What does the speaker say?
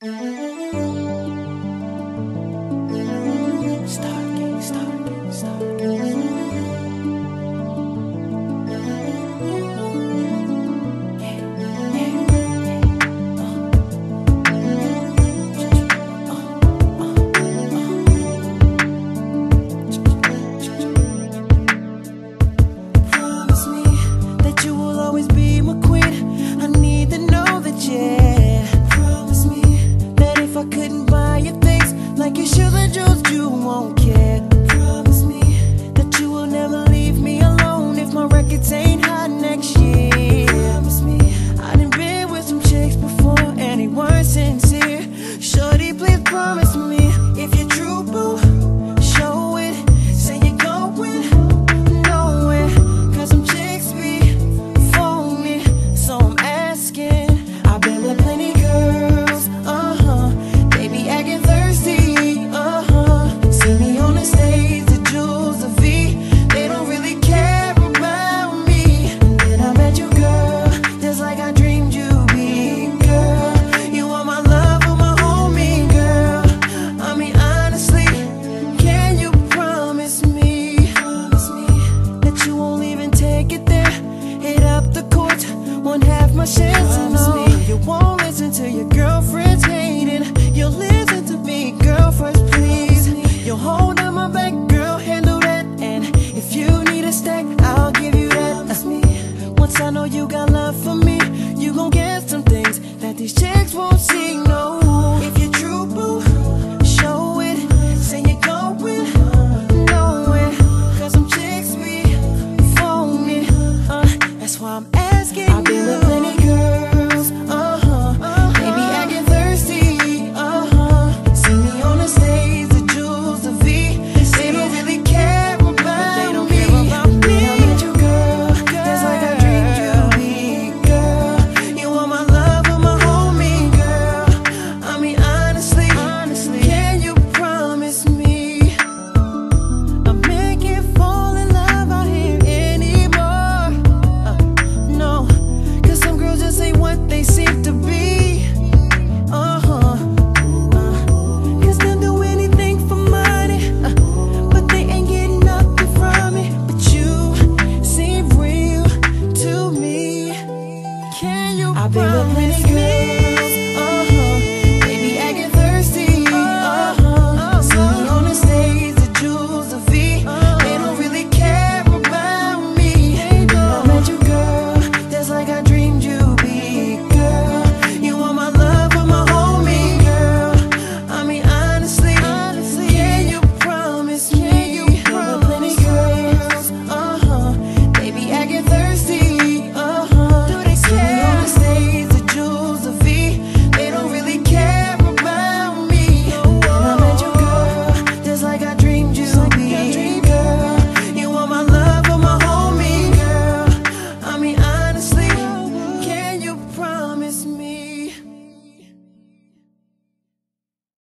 Promise me that you will always be my queen. I need to know that, yeah. Promise me that if I couldn't buy you things like your shoes and jewels, you won't care. Promise me that you will never leave me alone if my records ain't hot next year. Promise me I done been with some chicks before and they weren't sincere. Shorty, please promise